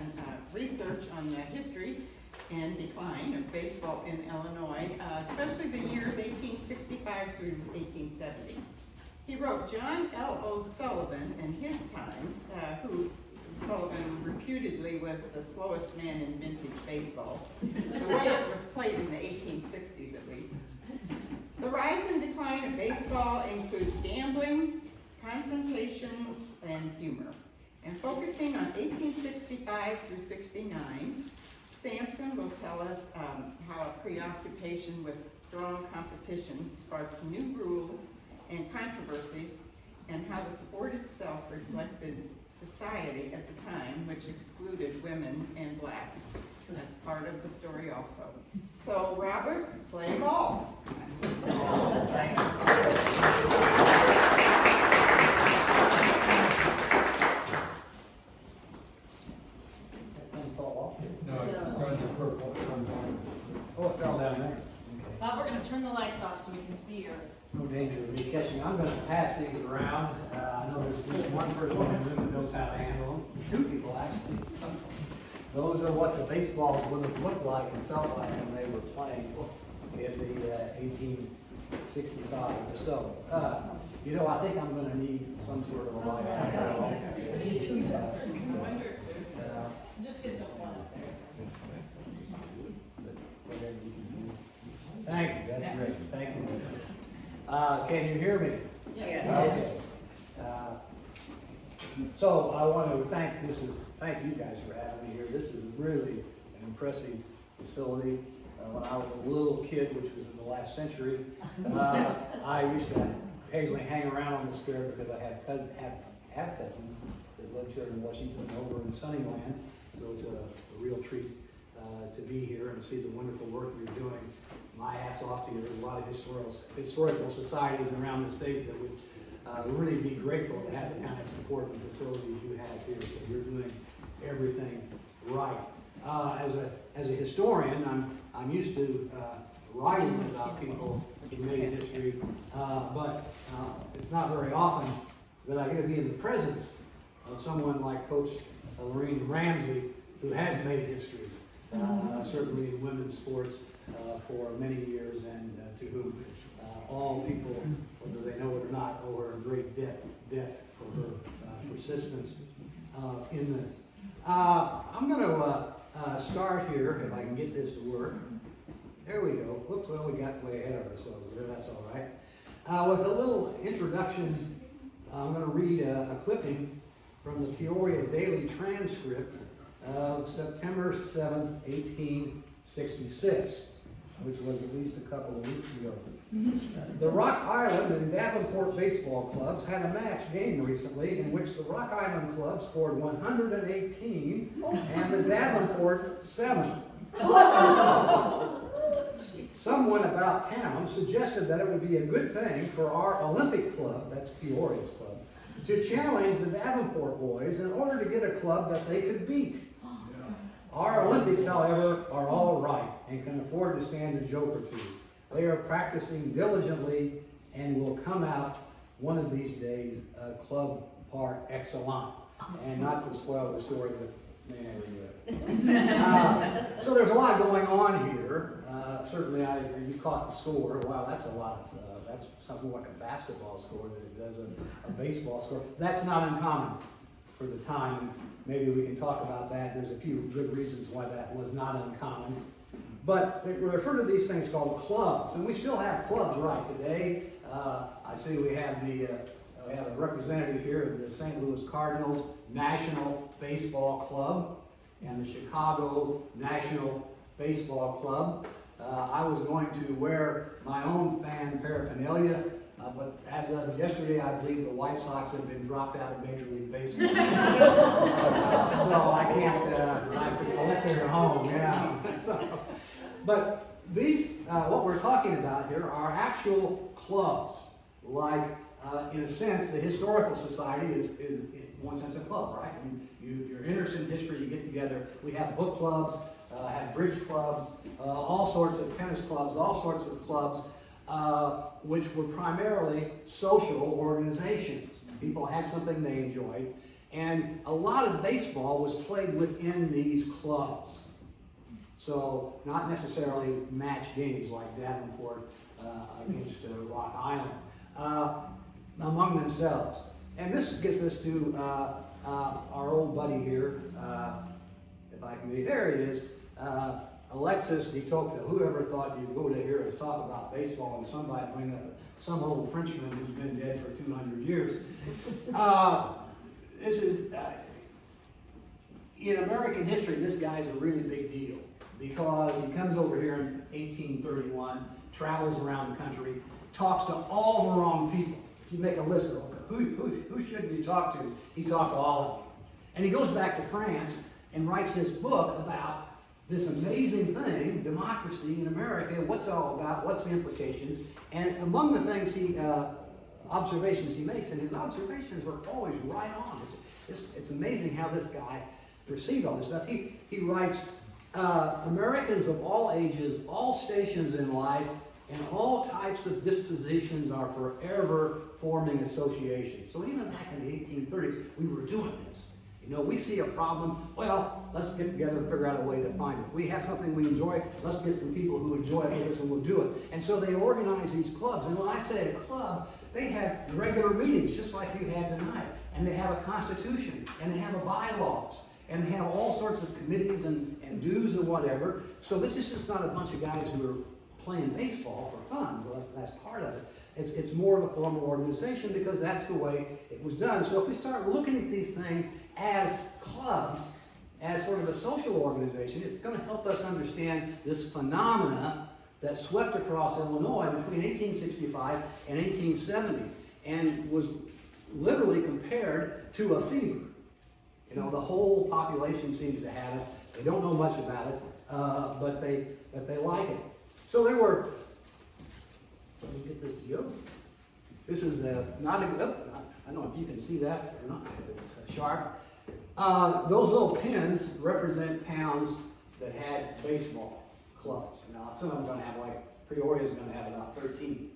done research on the history and decline of baseball in Illinois, especially the years 1865 through 1870. He wrote John L.O. Sullivan in his times, who Sullivan reputedly was the slowest man in vintage baseball, the way it was played in the 1860s at least. The rise and decline of baseball includes gambling, confrontations, and humor. And focusing on 1865 through 69, Sampson will tell us how a preoccupation with strong competition sparked new rules and controversies, and how the sport itself reflected society at the time, which excluded women and blacks. That's part of the story also. So, Robert, play ball. No, it's on the purple. Oh, it fell down there. Bob, we're going to turn the lights off so we can see your... No danger of me catching. I'm going to pass these around. I know there's at least one person in the room that knows how to handle them. Two people, actually. Those are what the baseballs would have looked like and felt like when they were playing in the 1865 or so. You know, I think I'm going to need some sort of a light. Just get the one up there. Thank you. That's great. Thank you. Can you hear me? Yes. Okay. So I want to thank you guys for having me here. This is really an impressive facility. When I was a little kid, which was in the last century, I used to occasionally hang around on this fair because I have cousins that lived here in Washington over in Sunnyland. So it's a real treat to be here and see the wonderful work you're doing. My hat's off to you. There's a lot of historical societies around the state that would really be grateful to have the kind of support and facilities you have here. So you're doing everything right. As a historian, I'm used to writing about people who made history, but it's not very often that I get to be in the presence of someone like Coach Lorene Ramsey, who has made history, certainly in women's sports for many years, and to whom all people, whether they know it or not, owe her a great debt for her persistence in this. I'm going to start here, if I can get this to work. There we go. Whoops, well, we got way ahead of ourselves there. That's all right. With a little introduction, I'm going to read a clipping from the Peoria Daily Transcript of September 7th, 1866, which was at least a couple of weeks ago. The Rock Island and Davenport baseball clubs had a match game recently in which the Rock Island club scored 118 and the Davenport 7. Someone about town suggested that it would be a good thing for our Olympic club, that's Peoria's club, to challenge the Davenport boys in order to get a club that they could beat. Our Olympics, however, are all right and can afford to stand a joke or two. They are practicing diligently and will come out one of these days club par excellence. And not to spoil the story, but may never do it. So there's a lot going on here. Certainly, you caught the score. Wow, that's a lot of, that's something like a basketball score that it does a baseball score. That's not uncommon for the time. Maybe we can talk about that. There's a few good reasons why that was not uncommon. But we refer to these things called clubs, and we still have clubs right today. I see we have a representative here of the St. Louis Cardinals National Baseball Club and the Chicago National Baseball Club. I was going to wear my own fan paraphernalia, but as of yesterday, I believe the White Sox have been dropped out of Major League Baseball. So I can't, I have to collect it at home, yeah. But these, what we're talking about here are actual clubs. Like, in a sense, the Historical Society is in one sense a club, right? I mean, you're interested in history, you get together. We have book clubs, have bridge clubs, all sorts of tennis clubs, all sorts of clubs, which were primarily social organizations. People had something they enjoyed, And a lot of baseball was played within these clubs. So not necessarily match games like Davenport against Rock Island, among themselves. And this gets us to our old buddy here, if I can be, there he is, Alexis de Tocqueville. Whoever thought you'd go to hear us talk about baseball and somebody bring up some old Frenchman who's been dead for 200 years. This is, in American history, this guy's a really big deal because he comes over here in 1831, travels around the country, talks to all the wrong people. If you make a list of who shouldn't you talk to, he talked to all of them. And he goes back to France and writes this book about this amazing thing, democracy in America, what's it all about, what's the implications. And among the things observations he makes, and his observations were always right on. It's amazing how this guy perceived all this stuff. He writes, Americans of all ages, all stations in life, and all types of dispositions are forever forming associations. So even back in the 1830s, we were doing this. You know, we see a problem, well, let's get together and figure out a way to find it. We have something we enjoy, let's get some people who enjoy it with us and we'll do it. And so they organize these clubs. And when I say a club, they have regular meetings, just like you had tonight. And they have a constitution, and they have a bylaws, and they have all sorts of committees and dues and whatever. So this is just not a bunch of guys who are playing baseball for fun. Well, that's part of it. It's more of a formal organization because that's the way it was done. So if we start looking at these things as clubs, as sort of a social organization, it's going to help us understand this phenomena that swept across Illinois between 1865 and 1870 and was literally compared to a fever. You know, the whole population seems to have it. They don't know much about it, but they like it. So there were, let me get this to you. This is not a, I don't know if you can see that or not, it's sharp. Those little pins represent towns that had baseball clubs. Now, some of them are going to have, like, Peoria is going to have about 13.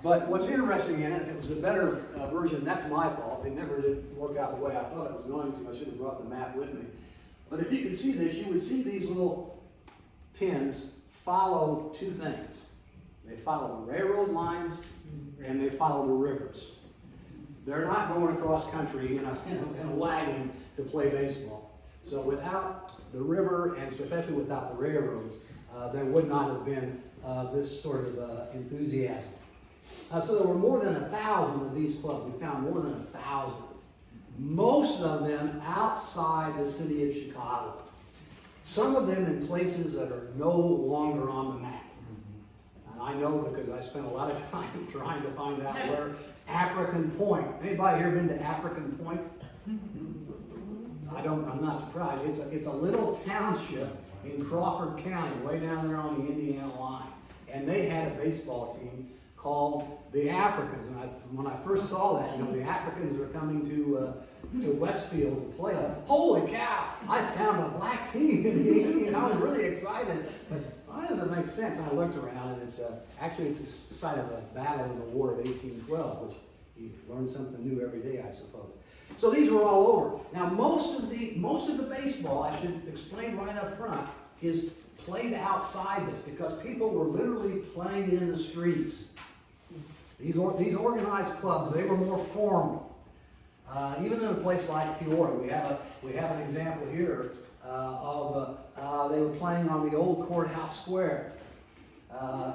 But what's interesting in it, if it was a better version, that's my fault. It never did work out the way I thought it was going to. I should have brought the map with me. But if you could see this, you would see these little pins follow two things. They follow the railroad lines and they follow the rivers. They're not going across country in a wagon to play baseball. So without the river, and especially without the railroads, there would not have been this sort of enthusiasm. So there were more than 1,000 of these clubs. We found more than 1,000. Most of them outside the city of Chicago. Some of them in places that are no longer on the map. And I know because I spent a lot of time trying to find out where African Point. Anybody here been to African Point? I'm not surprised. It's a little township in Crawford County, way down there on the Indiana line. And they had a baseball team called the Africans. And when I first saw that, you know, the Africans are coming to Westfield to play. Holy cow! I found a black team in the 18. I was really excited. But why does it make sense? And I looked around, and it's the site of a battle in the War of 1812, which you learn something new every day, I suppose. So these were all over. Now, most of the baseball, I should explain right up front, is played outside this because people were literally playing in the streets. These organized clubs, they were more formal. Even in a place like Peoria, we have an example here of they were playing on the old courthouse square,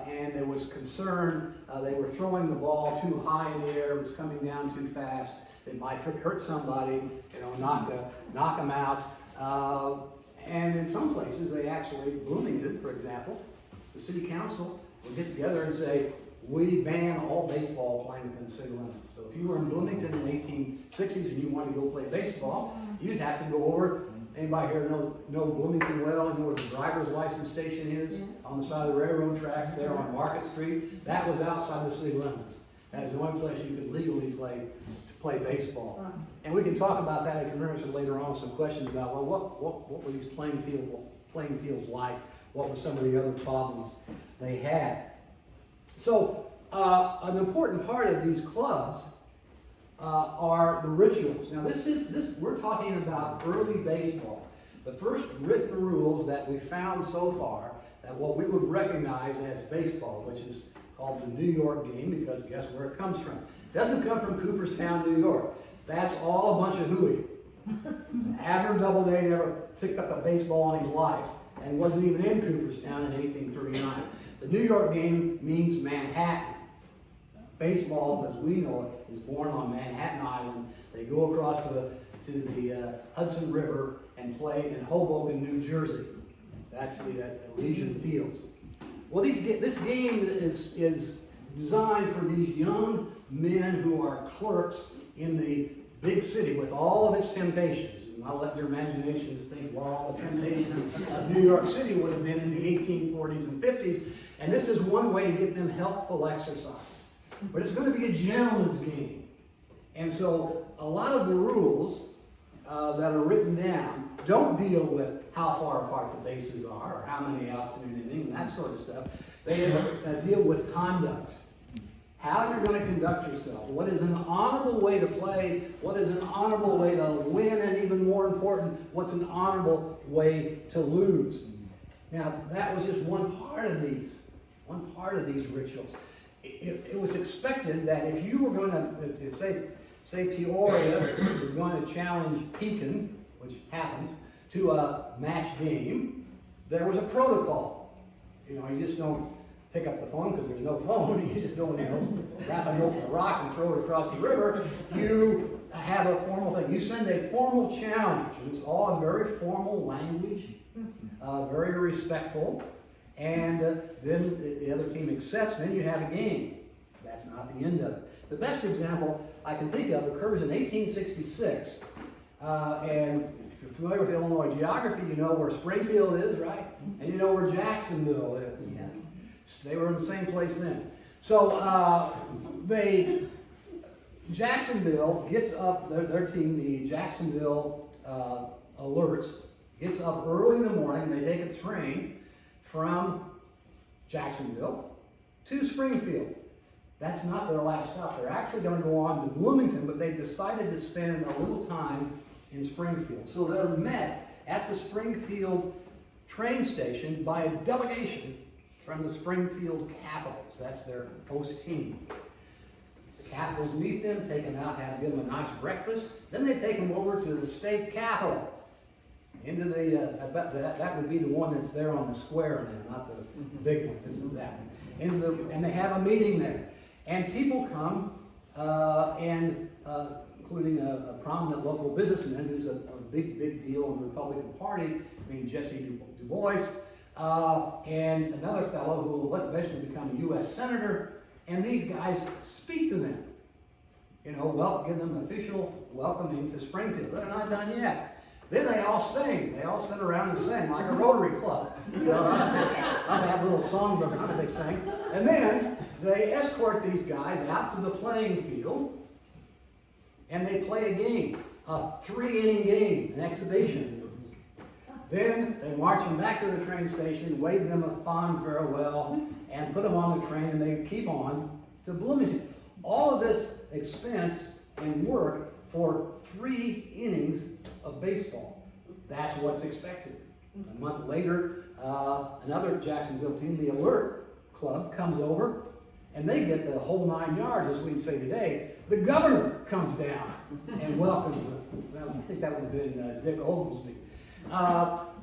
and there was concern. They were throwing the ball too high in the air; it was coming down too fast. It might hurt somebody, you know, knock them out. And in some places, they actually, Bloomington, for example, the city council would get together and say, we ban all baseball playing within city limits. So if you were in Bloomington in the 1860s and you wanted to go play baseball, you'd have to go over. Anybody here know Bloomington well? You know where the driver's license station is? On the side of the railroad tracks there on Market Street? That was outside the city limits. That was the only place you could legally play baseball. And we can talk about that if you're interested later on, some questions about, well, what were these playing fields like? What were some of the other problems they had? So an important part of these clubs are the rituals. Now we're talking about early baseball. The first written rules that we found so far, that what we would recognize as baseball, which is called the New York game, because guess where it comes from? It doesn't come from Cooperstown, New York. That's all a bunch of hooey. Abner Doubleday never picked up a baseball in his life and wasn't even in Cooperstown in 1839. The New York game means Manhattan. Baseball, as we know it, is born on Manhattan Island. They go across to the Hudson River and play in Hoboken, New Jersey. That's the Elysian Fields. Well, this game is designed for these young men who are clerks in the big city with all of its temptations. And I'll let your imaginations think what all the temptations of New York City would have been in the 1840s and 50s. And this is one way to get them healthful exercise. But it's going to be a gentleman's game. And so a lot of the rules that are written down don't deal with how far apart the bases are or how many outs in an inning and that sort of stuff. They deal with conduct. How you're going to conduct yourself. What is an honorable way to play? What is an honorable way to win? And even more important, what's an honorable way to lose? Now, that was just one part of these rituals. It was expected that if you were going to, say Peoria is going to challenge Pekin, which happens, to a match game, there was a protocol. You know, you just don't pick up the phone because there's no phone. You just don't, wrap it open a rock and throw it across the river. You have a formal thing. You send a formal challenge. It's all in very formal language, very respectful. And then the other team accepts. Then you have a game. That's not the end of it. The best example I can think of occurs in 1866. And if you're familiar with Illinois geography, you know where Springfield is, right? And you know where Jacksonville is. Yeah. They were in the same place then. So Jacksonville gets up, their team, the Jacksonville Alerts, gets up early in the morning and they take a train from Jacksonville to Springfield. That's not their last stop. They're actually going to go on to Bloomington, but they decided to spend a little time in Springfield. So they're met at the Springfield train station by a delegation from the Springfield Capitals. That's their host team. The Capitals meet them, take them out, give them a nice breakfast. Then they take them over to the state capitol. Into the, that would be the one that's there on the square now, not the big one. This is that one. And they have a meeting there. And people come, including a prominent local businessman who's a big deal in the Republican Party, Jesse Du Bois, and another fellow who will eventually become a U.S. Senator. And these guys speak to them. Give them official welcoming to Springfield. They're not done yet. Then they all sing. They all sit around and sing like a Rotary Club. They have a little songbook. How do they sing? And then they escort these guys out to the playing field, and they play a game, a 3-inning game, an exhibition. Then they march them back to the train station, wave them a fond farewell, and put them on the train, and they keep on to Bloomington. All of this expense and work for 3 innings of baseball. That's what's expected. A month later, another Jacksonville team, the Alert Club, comes over, and they get the whole 9 yards, as we'd say today. The governor comes down and welcomes them. Well, I think that would have been Dick Oglesby.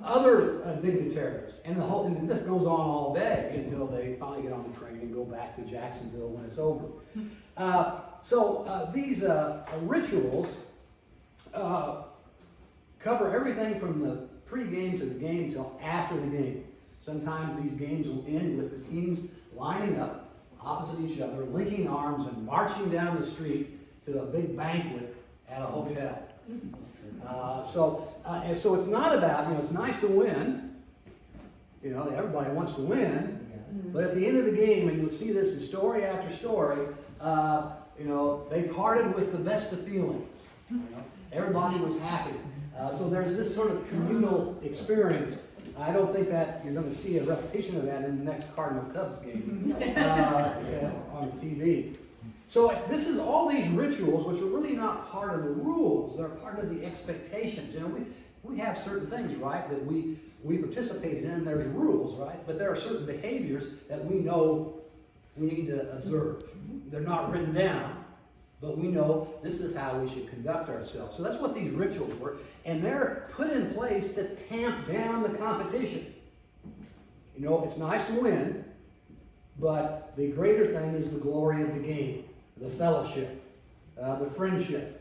Other dignitaries, and this goes on all day until they finally get on the train and go back to Jacksonville when it's over. These rituals cover everything from the pre-game to the game till after the game. Sometimes these games will end with the teams lining up opposite each other, linking arms, and marching down the street to a big banquet at a hotel. So it's not about, it's nice to win. Everybody wants to win. But at the end of the game, and you'll see this in story after story, they parted with the best of feelings. Everybody was happy. So there's this sort of communal experience. I don't think that you're going to see a repetition of that in the next Cardinal Cubs game on TV. So this is all these rituals, which are really not part of the rules. They're part of the expectations. You know, we have certain things, right, that we participate in, and there's rules, right? But there are certain behaviors that we know we need to observe. They're not written down, but we know this is how we should conduct ourselves. So that's what these rituals were. And they're put in place to tamp down the competition. You know, it's nice to win, but the greater thing is the glory of the game, the fellowship, the friendship.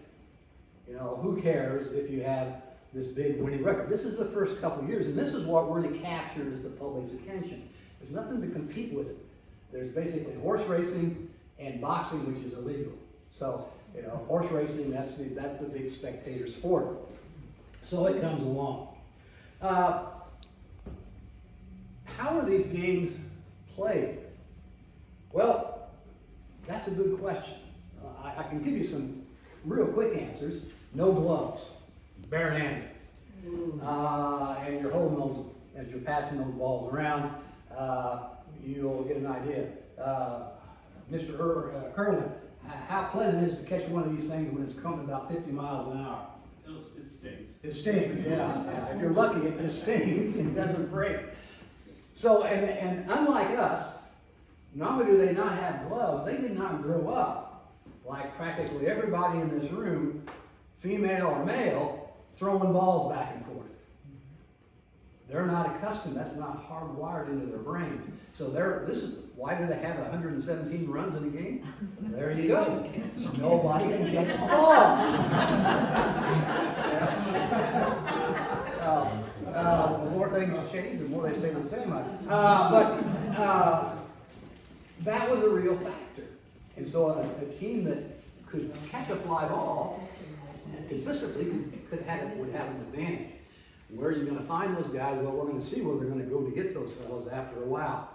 You know, who cares if you have this big winning record? This is the first couple years, and this is what really captures the public's attention. There's nothing to compete with it. There's basically horse racing and boxing, which is illegal. So, you know, horse racing, that's the big spectator sport. So it comes along. How are these games played? Well, that's a good question. I can give you some real quick answers. No gloves, barehanded. And you're holding those, as you're passing those balls around, you'll get an idea. Mr. Kerwin, how pleasant is it to catch one of these things when it's coming about 50 miles an hour? It stings. It stings, yeah. If you're lucky, it just stings. It doesn't break. So, and unlike us, not only do they not have gloves, they did not grow up like practically everybody in this room, female or male, throwing balls back and forth. They're not accustomed. That's not hardwired into their brains. So why do they have 117 runs in a game? There you go. Nobody can catch the ball. The more things change, the more they stay the same. But that was a real factor. And so a team that could catch a fly ball consistently would have an advantage. Where are you going to find those guys? Well, we're going to see where they're going to go to get those fellows after a while.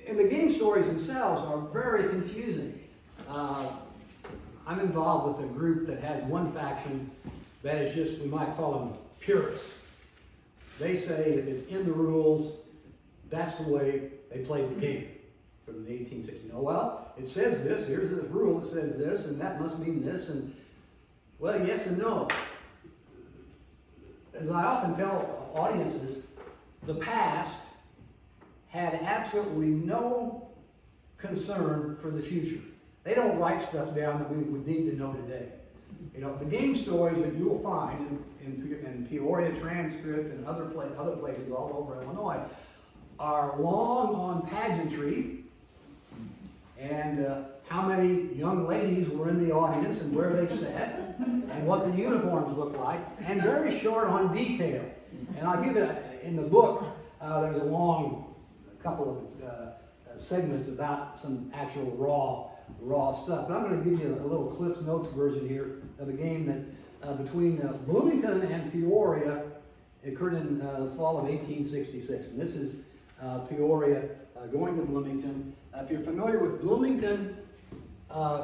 And the game stories themselves are very confusing. I'm involved with a group that has one faction that is just, we might call them purists. They say if it's in the rules, that's the way they played the game from the 1860s. Oh, well, it says this, here's this rule that says this, and that must mean this, and well, yes and no. As I often tell audiences, the past had absolutely no concern for the future. They don't write stuff down that we would need to know today. You know, the game stories that you'll find in Peoria Transcript and other places all over Illinois are long on pageantry and how many young ladies were in the audience and where they sat and what the uniforms looked like, and very short on detail. And I'll give it, in the book, there's a long couple of segments about some actual raw stuff. But I'm going to give you a little Cliff's Notes version here of the game that between Bloomington and Peoria occurred in the fall of 1866. And this is Peoria going to Bloomington. If you're familiar with Bloomington,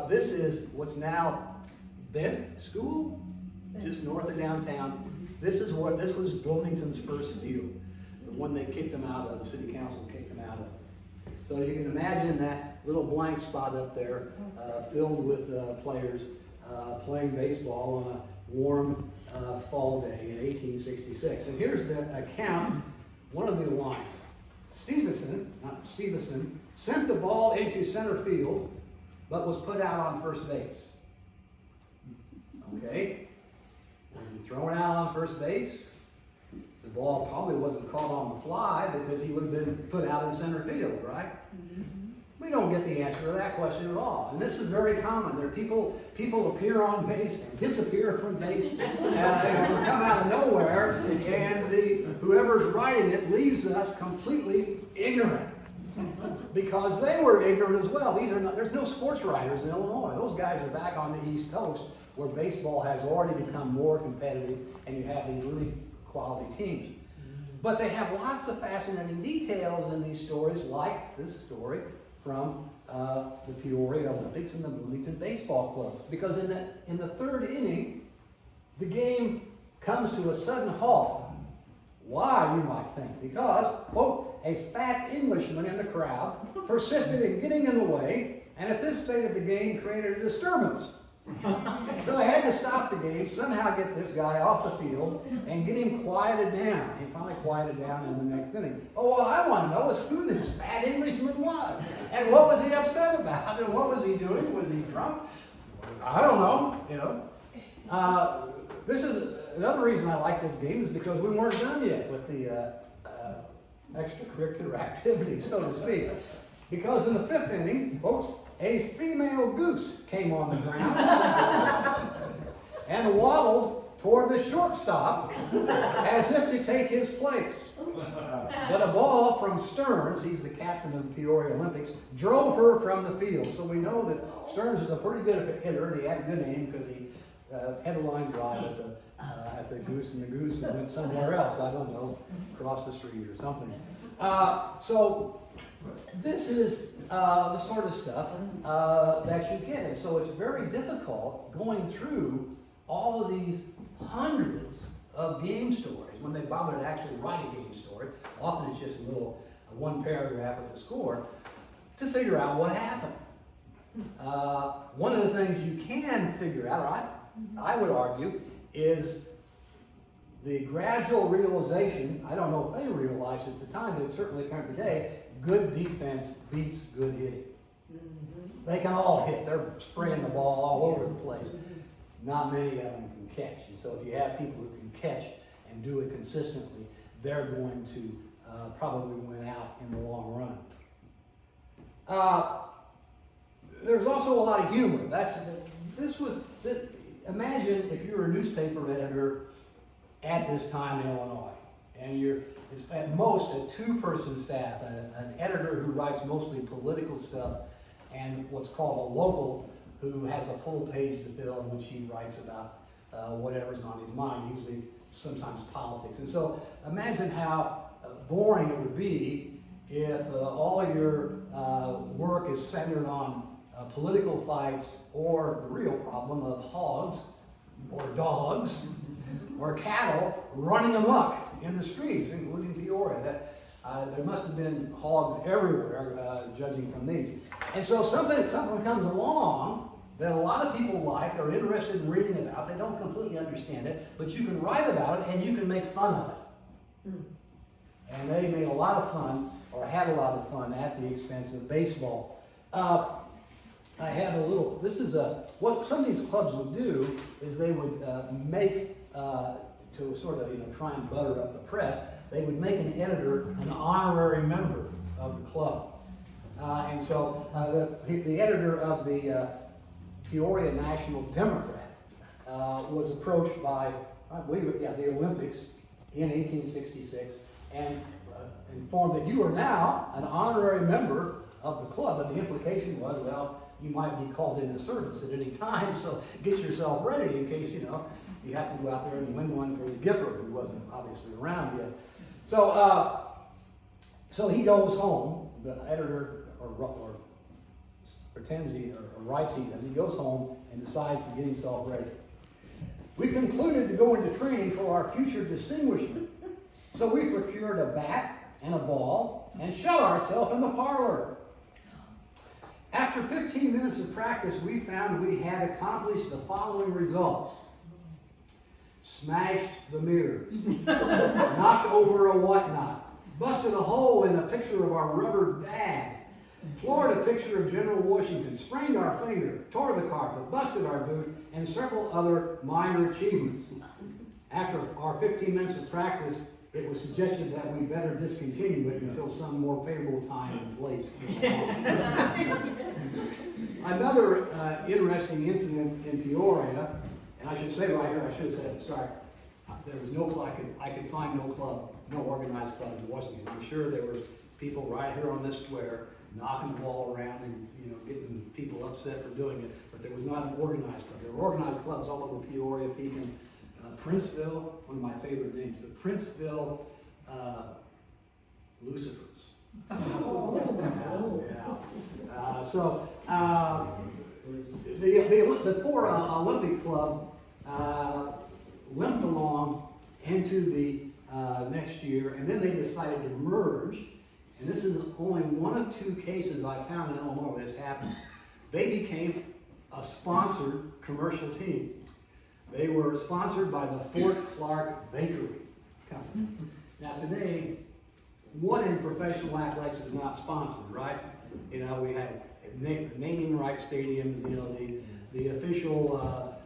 this is what's now Bent School, just north of downtown. This was Bloomington's first field, the one they kicked them out of, the city council kicked them out of. So you can imagine that little blank spot up there filled with players playing baseball on a warm fall day in 1866. And here's the account, one of the lines. Stevenson sent the ball into center field, but was put out on first base. Okay? Was he thrown out on first base? The ball probably wasn't caught on the fly because he would have been put out in center field, right? We don't get the answer to that question at all. And this is very common. There are people appear on base and disappear from base and come out of nowhere, and whoever's writing it leaves us completely ignorant because they were ignorant as well. There's no sports writers in Illinois. Those guys are back on the East Coast where baseball has already become more competitive and you have these really quality teams. But they have lots of fascinating details in these stories, like this story from the Peoria Olympics and the Bloomington Baseball Club. Because in the third inning, the game comes to a sudden halt. Why, you might think? Because, quote, a fat Englishman in the crowd persisted in getting in the way, and at this stage of the game created a disturbance. So I had to stop the game, somehow get this guy off the field, and get him quieted down. He finally quieted down in the next inning. Oh, what I want to know is who this fat Englishman was, and what was he upset about, and what was he doing? Was he drunk? I don't know, you know. This is another reason I like this game is because we weren't done yet with the extracurricular activities, so to speak. Because in the fifth inning, a female goose came on the ground and waddled toward the shortstop as if to take his place. But a ball from Stearns, he's the captain of the Peoria Olympics, drove her from the field. So we know that Stearns is a pretty good hitter, and he had a good aim because he had a line drive at the goose, and the goose went somewhere else. I don't know, across the street or something. So this is the sort of stuff that you get. And so it's very difficult going through all of these hundreds of game stories when they bother to actually write a game story. Often it's just a little one paragraph with the score to figure out what happened. One of the things you can figure out, or I would argue, is the gradual realization, I don't know if they realized at the time, but it's certainly apparent today, good defense beats good hitting. They can all hit. They're spraying the ball all over the place. Not many of them can catch. And so if you have people who can catch and do it consistently, they're going to probably win out in the long run. There's also a lot of humor. Imagine if you were a newspaper editor at this time in Illinois, and it's at most a two-person staff, an editor who writes mostly political stuff, and what's called a local who has a full page to fill in which he writes about whatever's on his mind, usually sometimes politics. And so imagine how boring it would be if all of your work is centered on political fights or the real problem of hogs or dogs or cattle running amok in the streets, including Peoria. There must have been hogs everywhere, judging from these. And so something comes along that a lot of people like, are interested in reading about. They don't completely understand it, but you can write about it and you can make fun of it. And they made a lot of fun, or had a lot of fun, at the expense of baseball. I have a little, what some of these clubs would do is they would make, to sort of try and butter up the press, they would make an editor an honorary member of the club. And so the editor of the Peoria National Democrat was approached by, I believe, the Olympics in 1866 and informed that you are now an honorary member of the club. And the implication was, well, you might be called into service at any time, so get yourself ready in case, you have to go out there and win one for the Gipper, who wasn't obviously around yet. So he goes home, the editor, or pretends or writes he does. He goes home and decides to get himself ready. We concluded to go into training for our future distinguishment. So we procured a bat and a ball and shut ourselves in the parlor. After 15 minutes of practice, we found we had accomplished the following results. Smashed the mirrors, knocked over a whatnot, busted a hole in a picture of our rubber dad, floored a picture of General Washington, sprained our finger, tore the carpet, busted our boot, and several other minor achievements. After our 15 minutes of practice, it was suggested that we better discontinue it until some more favorable time and place came along. Another interesting incident in Peoria, and I should say right here, I should have said at the start, there was no club, I could find no club, no organized club in Washington. I'm sure there were people right here on this square knocking the ball around and getting people upset for doing it, but there was not an organized club. There were organized clubs all over Peoria, Pekin, Princeville, one of my favorite names, the Princeville Lucifers. The poor Olympic club limped along into the next year, and then they decided to merge and this is only one of two cases I found in Illinois where this happened. They became a sponsored commercial team. They were sponsored by the Fort Clark Bakery Company. Now today, what in professional athletics is not sponsored, right? You know, we have naming rights stadiums, you know, the official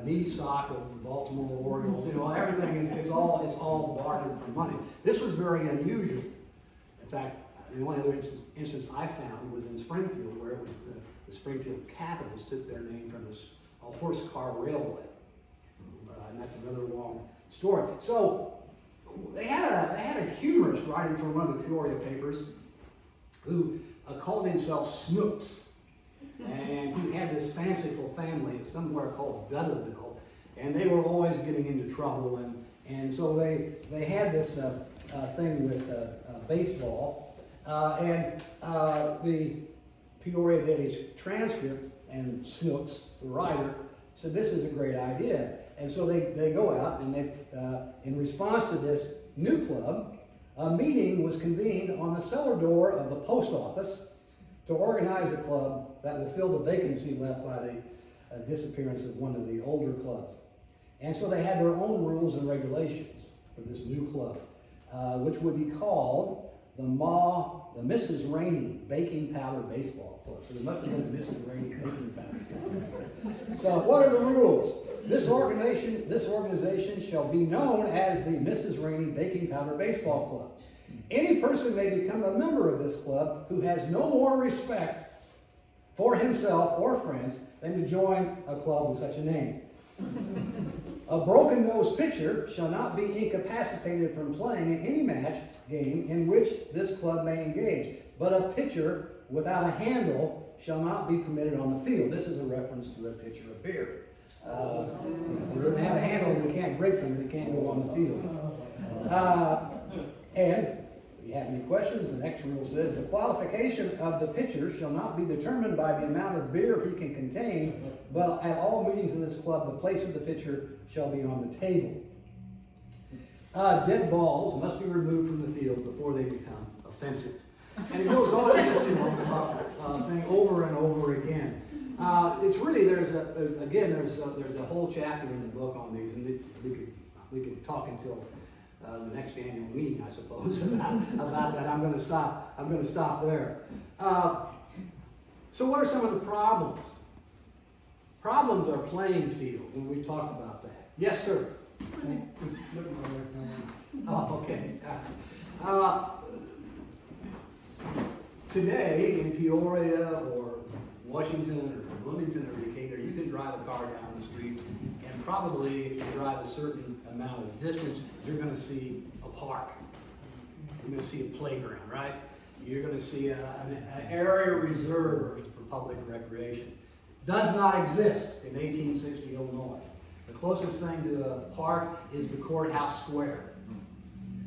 knee sock of the Baltimore Orioles, you know, everything is, it's all bartered for money. This was very unusual. In fact, the only other instance I found was in Springfield, where it was the Springfield Capitals took their name from a horse car railway. And that's another long story. So they had a humorist writing for one of the Peoria papers who called himself Snooks. And he had this fanciful family somewhere called Duddaville, and they were always getting into trouble. And so they had this thing with baseball. And the Peoria Daily's transcript and Snooks, the writer, said this is a great idea. And so they go out and they, in response to this new club, a meeting was convened on the cellar door of the post office to organize a club that will fill the vacancy left by the disappearance of one of the older clubs. And so they had their own rules and regulations for this new club, which would be called the Mrs. Rainey Baking Powder Baseball Club. So there must have been a Mrs. Rainey Baking Powder. So what are the rules? This organization shall be known as the Mrs. Rainey Baking Powder Baseball Club. Any person may become a member of this club who has no more respect for himself or friends than to join a club with such a name. A broken-nosed pitcher shall not be incapacitated from playing in any match game in which this club may engage, but a pitcher without a handle shall not be permitted on the field. This is a reference to a pitcher of beer. If it doesn't have a handle and we can't drink from it, it can't go on the field. And if you have any questions, the next rule says the qualification of the pitcher shall not be determined by the amount of beer he can contain, but at all meetings of this club, the place of the pitcher shall be on the table. Dead balls must be removed from the field before they become offensive. And it goes on this thing over and over again. It's really, there's a whole chapter in the book on these, and we could talk until the next annual meeting, I suppose, about that. I'm going to stop there. So what are some of the problems? Problems are playing field, and we've talked about that. Yes, sir. Oh, okay. Today in Peoria or Washington or Bloomington or Decatur, you can drive a car down the street, and probably if you drive a certain amount of distance, you're going to see a park. You're going to see a playground, right? You're going to see an area reserved for public recreation. Does not exist in 1860 Illinois. The closest thing to a park is the courthouse square.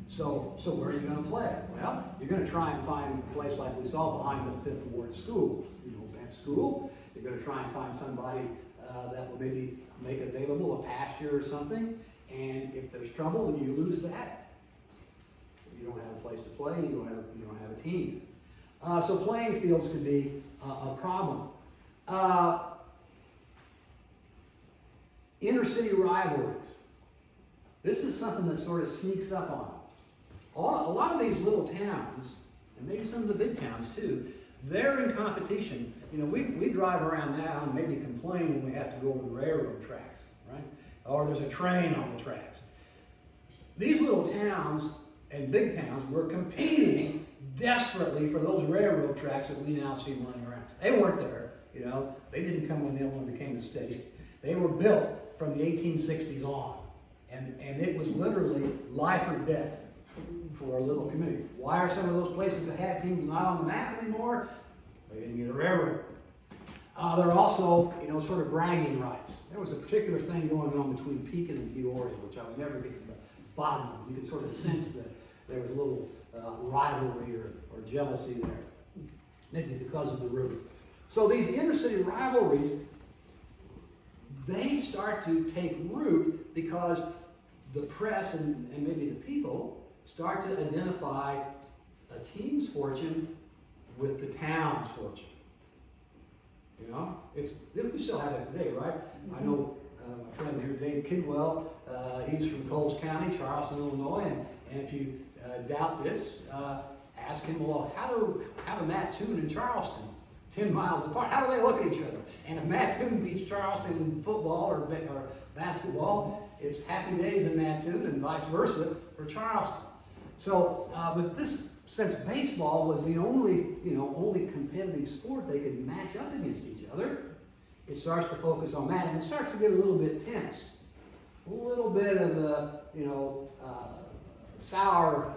So where are you going to play? Well, you're going to try and find a place like we saw behind the Fifth Ward School. You know, that school. You're going to try and find somebody that will maybe make available a pasture or something. And if there's trouble, then you lose that. You don't have a place to play. You don't have a team. So playing fields could be a problem. Inner city rivalries. This is something that sort of sneaks up on them. A lot of these little towns, and maybe some of the big towns too, they're in competition. You know, we drive around now and maybe complain when we have to go over the railroad tracks, right? Or there's a train on the tracks. These little towns and big towns were competing desperately for those railroad tracks that we now see running around. They weren't there, you know. They didn't come when Illinois became a state. They were built from the 1860s on. And it was literally life or death for a little community. Why are some of those places that had teams not on the map anymore? They didn't get a railroad. There are also, you know, sort of bragging rights. There was a particular thing going on between Pekin and Peoria, which I was never get to the bottom of. You could sort of sense that there was a little rivalry or jealousy there, maybe because of the river. So these inner-city rivalries, they start to take root because the press and maybe the people start to identify a team's fortune with the town's fortune. You know, we still have it today, right? I know my friend here, Dave Kidwell, he's from Coles County, Charleston, Illinois, and if you doubt this, ask him, well, how do Mattoon and Charleston, 10 miles apart, how do they look at each other? And if Mattoon beats Charleston in football or basketball, it's happy days in Mattoon and vice versa for Charleston. So, but this, since baseball was the only competitive sport they could match up against each other, it starts to focus on that, and it starts to get a little bit tense. A little bit of sour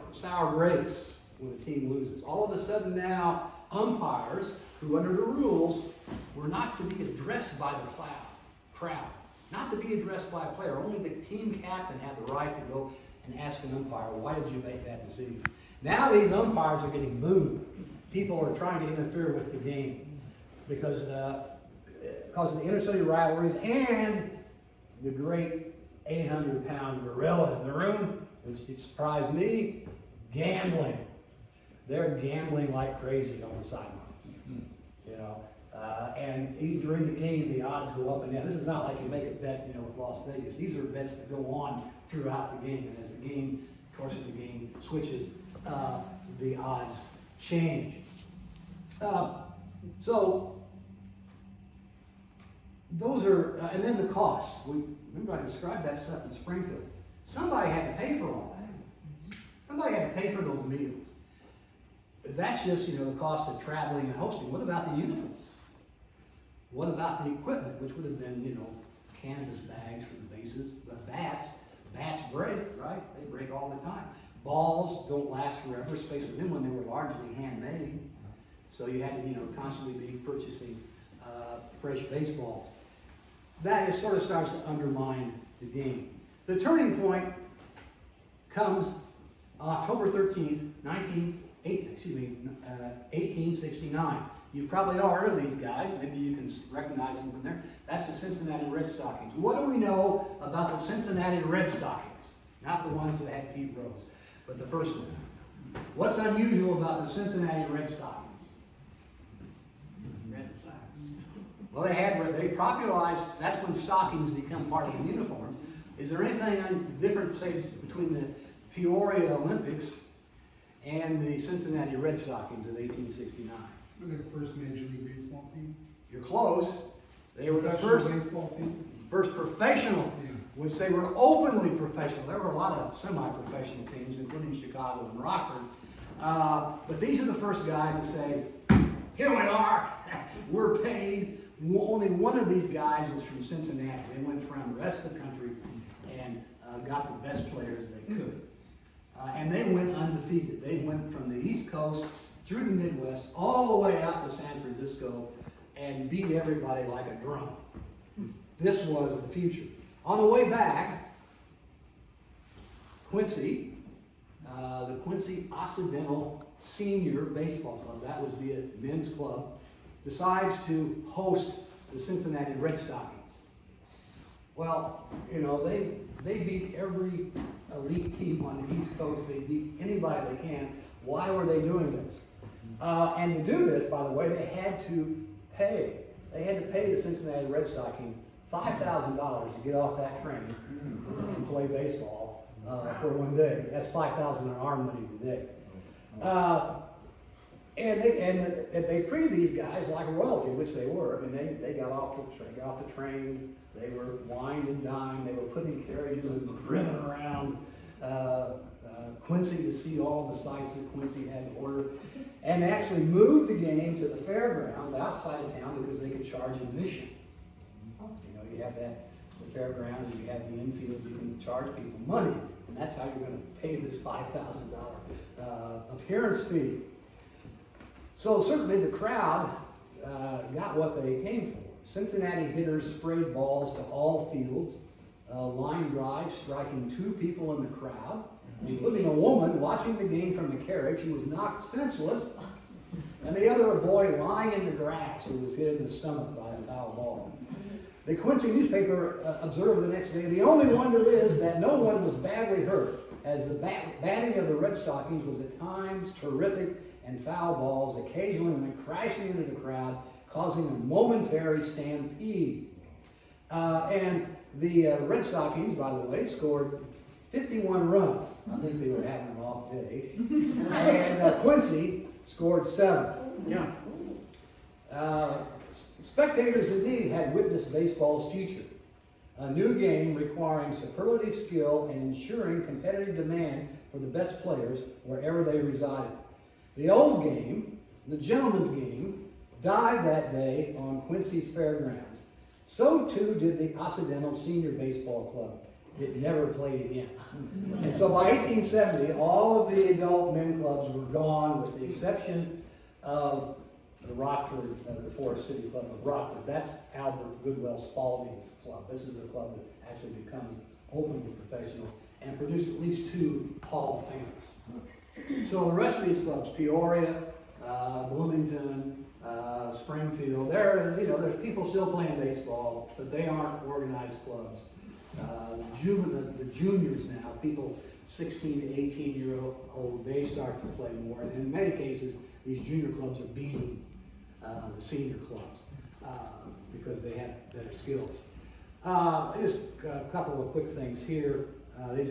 grapes when the team loses. All of a sudden now, umpires, who under the rules were not to be addressed by the crowd, not to be addressed by a player. Only the team captain had the right to go and ask an umpire, why did you make that decision? Now these umpires are getting booed. People are trying to interfere with the game because of the inner-city rivalries and the great 800-pound gorilla in the room, which it surprised me, gambling. They're gambling like crazy on the sidelines. You know, and even during the game, the odds go up and down. This is not like you make a bet, with Las Vegas. These are bets that go on throughout the game, and as the game, of course, the game switches, the odds change. So those are, and then the costs. Remember I described that stuff in Springfield. Somebody had to pay for all that. Somebody had to pay for those meals. That's just, the cost of traveling and hosting. What about the uniforms? What about the equipment, which would have been, canvas bags for the bases, but bats break, right? They break all the time. Balls don't last forever, especially then when they were largely handmade. So you had to, constantly be purchasing fresh baseballs. That sort of starts to undermine the game. The turning point comes October 13th, 1869. You've probably all heard of these guys. Maybe you can recognize them from there. That's the Cincinnati Red Stockings. What do we know about the Cincinnati Red Stockings? Not the ones that had Pete Rose, but the first one. What's unusual about the Cincinnati Red Stockings? Red Sox. Well, they popularized, that's when stockings become part of the uniform. Is there anything different, say, between the Peoria Olympics and the Cincinnati Red Stockings of 1869? Were they the first Major League Baseball team? You're close. They were the Professional first baseball team? First professional, Yeah. which they were openly professional. There were a lot of semi-professional teams, including Chicago and Rockford. But these are the first guys that say, here we are, we're paid. Only one of these guys was from Cincinnati. They went around the rest of the country and got the best players they could. And they went undefeated. They went from the East Coast through the Midwest, all the way out to San Francisco, and beat everybody like a drum. This was the future. On the way back, Quincy, the Quincy Occidental Senior Baseball Club, that was the men's club, decides to host the Cincinnati Red Stockings. Well, they beat every elite team on the East Coast. They beat anybody they can. Why were they doing this? And to do this, by the way, they had to pay the Cincinnati Red Stockings $5,000 to get off that train and play baseball for one day. That's $5,000 in our money today. And they treated these guys like royalty, which they were. I mean, they got off the train. They were wined and dined. They were put in carriages and driven around Quincy to see all the sights that Quincy had to order. And they actually moved the game to the fairgrounds outside of town because they could charge admission. You have the fairgrounds, you have the infield, you can charge people money. And that's how you're going to pay this $5,000 appearance fee. So certainly the crowd got what they came for. Cincinnati hitters sprayed balls to all fields, line drives striking 2 people in the crowd, including a woman watching the game from the carriage who was knocked senseless, and the other a boy lying in the grass who was hit in the stomach by a foul ball. The Quincy newspaper observed the next day, the only wonder is that no one was badly hurt. as the batting of the Red Stockings was at times terrific and foul balls occasionally went crashing into the crowd, causing a momentary stampede. And the Red Stockings, by the way, scored 51 runs. I think they were having an off day. And Quincy scored 7. Yeah. Spectators indeed had witnessed baseball's future, a new game requiring superlative skill and ensuring competitive demand for the best players wherever they resided. The old game, the gentleman's game, died that day on Quincy's fairgrounds. So too did the Occidental Senior Baseball Club. It never played again. And so by 1870, all of the adult men clubs were gone with the exception of the Rockford, the Forest City Club of Rockford. That's Albert Goodwell Spalding's club. This is a club that actually becomes openly professional and produced at least 2 Hall of Famers. So the rest of these clubs, Peoria, Bloomington, Springfield, there's people still playing baseball, but they aren't organized clubs. The juniors now, people 16 to 18-year-old, they start to play more. And in many cases, these junior clubs are beating the senior clubs because they have better skills. Just a couple of quick things here. This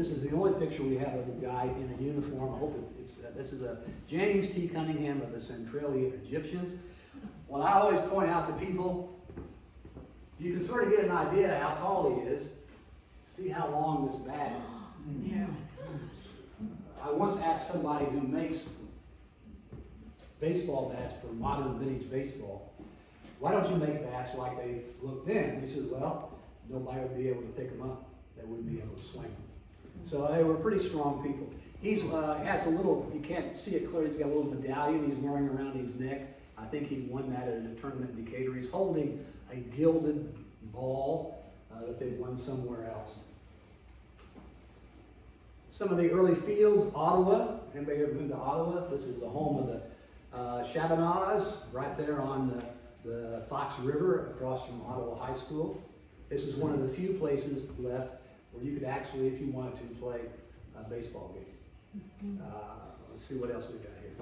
is the only picture we have of the guy in a uniform. I hope this is a James T. Cunningham of the Centralia Egyptians. What I always point out to people, you can sort of get an idea how tall he is. See how long this bat is. Yeah. I once asked somebody who makes baseball bats for modern vintage baseball, why don't you make bats like they looked then? He said, well, nobody would be able to pick them up. They wouldn't be able to swing them. So they were pretty strong people. He has a little, you can't see it clearly, he's got a little medallion he's wearing around his neck. I think he won that at a tournament in Decatur. He's holding a gilded ball that they won somewhere else. Some of the early fields, Ottawa. Anybody ever been to Ottawa? This is the home of the Chabanaz, right there on the Fox River across from Ottawa High School. This is one of the few places left where you could actually, if you wanted to, play a baseball game. Let's see what else we got here.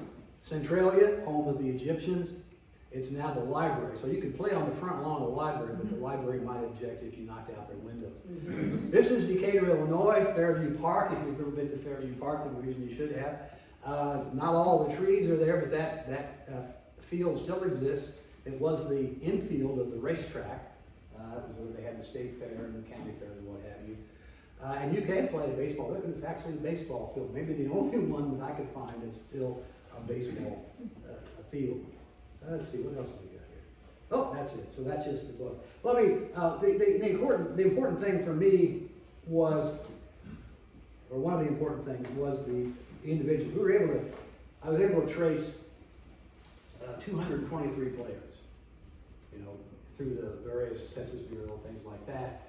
Centralia, home of the Egyptians. It's now the library. So you can play on the front lawn of the library, but the library might object if you knocked out their windows. This is Decatur, Illinois, Fairview Park. If you've ever been to Fairview Park, the reason you should have. Not all the trees are there, but that field still exists. It was the infield of the racetrack. That was where they had the state fair and the county fair and what have you. And you can play baseball. Look, it's actually a baseball field. Maybe the only one that I could find that's still a baseball field. Let's see, what else have we got here? Oh, that's it. So that's just the book. Let me, the important thing for me was, or one of the important things was the individual. I was able to trace 223 players, through the various Census Bureau, things like that.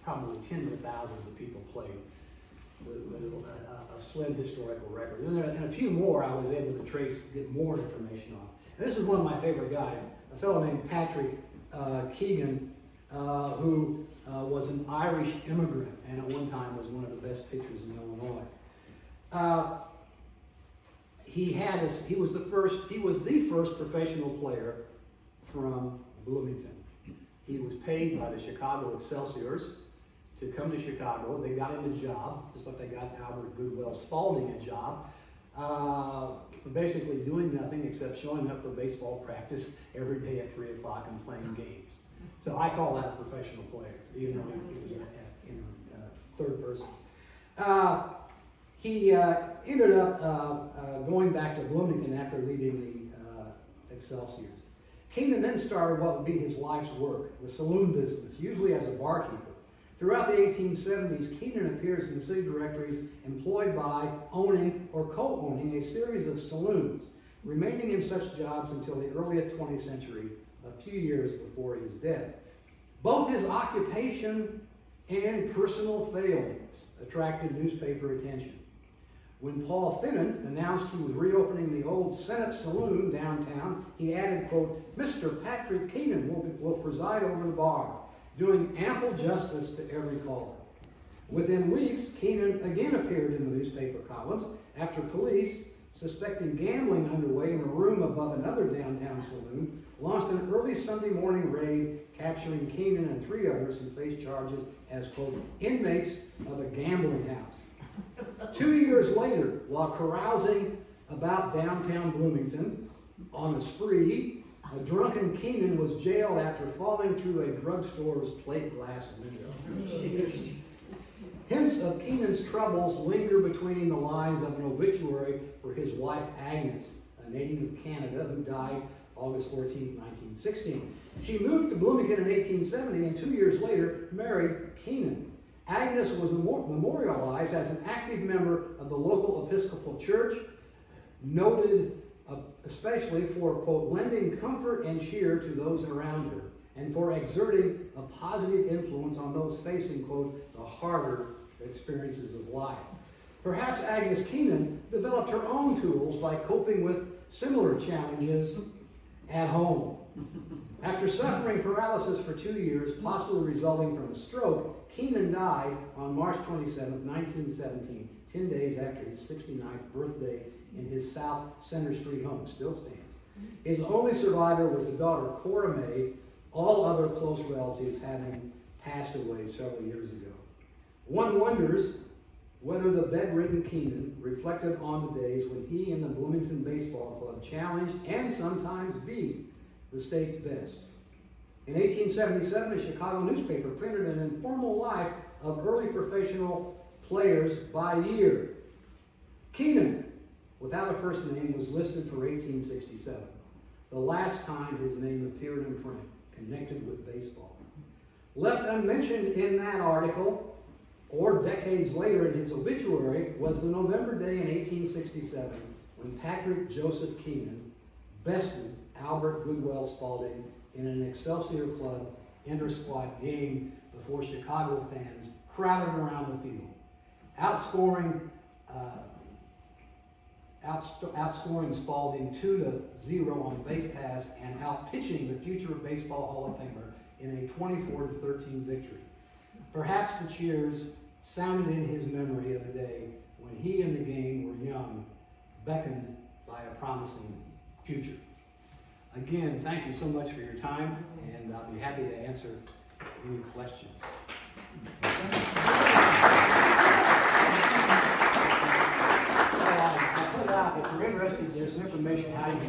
Probably tens of thousands of people played with a slim historical record. And a few more I was able to get more information on. And this is one of my favorite guys, a fellow named Patrick Keegan, who was an Irish immigrant and at one time was one of the best pitchers in Illinois. He was the first professional player from Bloomington. He was paid by the Chicago Excelsiors to come to Chicago. They got him a job, just like they got Albert Goodwell Spalding a job, for basically doing nothing except showing up for baseball practice every day at 3 o'clock and playing games. So I call that a professional player, even though he was third person. He ended up going back to Bloomington after leaving the Excelsiors. Keenan then started what would be his life's work, the saloon business, usually as a barkeeper. Throughout the 1870s, Keenan appears in city directories employed by owning or co-owning a series of saloons, remaining in such jobs until the early 20th century, a few years before his death. Both his occupation and personal failings attracted newspaper attention. When Paul Finnan announced he was reopening the old Senate Saloon downtown, he added, quote, "Mr. Patrick Keenan will preside over the bar, doing ample justice to every caller." Within weeks, Keenan again appeared in the newspaper columns after police, suspecting gambling underway in a room above another downtown saloon, launched an early Sunday morning raid, capturing Keenan and 3 others who faced charges as, quote, inmates of a gambling house. 2 years later, while carousing about downtown Bloomington on a spree, a drunken Keenan was jailed after falling through a drugstore's plate glass window. Hints of Keenan's troubles linger between the lines of an obituary for his wife Agnes, a native of Canada who died August 14, 1916. She moved to Bloomington in 1870 and 2 years later married Keenan. Agnes was memorialized as an active member of the local Episcopal Church, noted especially for, quote, lending comfort and cheer to those around her, and for exerting a positive influence on those facing, quote, the harder experiences of life. Perhaps Agnes Keenan developed her own tools by coping with similar challenges at home. After suffering paralysis for 2 years, possibly resulting from a stroke, Keenan died on March 27, 1917, 10 days after his 69th birthday in his South Center Street home. Still stands. His only survivor was the daughter, Cora May, all other close relatives having passed away several years ago. One wonders whether the bedridden Keenan reflected on the days when he and the Bloomington Baseball Club challenged and sometimes beat the state's best. In 1877, a Chicago newspaper printed an informal life of early professional players by year. Keenan, without a first name, was listed for 1867, the last time his name appeared in print, connected with baseball. Left unmentioned in that article, or decades later in his obituary, was the November day in 1867 when Patrick Joseph Keenan bested Albert Goodwell Spaulding in an Excelsior Club inter-squad game before Chicago fans crowded around the field, outscoring Spaulding 2-0 on the base pass and outpitching the future baseball Hall of Famer in a 24-13 victory. Perhaps the cheers sounded in his memory of the day when he and the game were young, beckoned by a promising future. Again, thank you so much for your time, and I'll be happy to answer any questions. I put out, if you're interested, there's some information how you can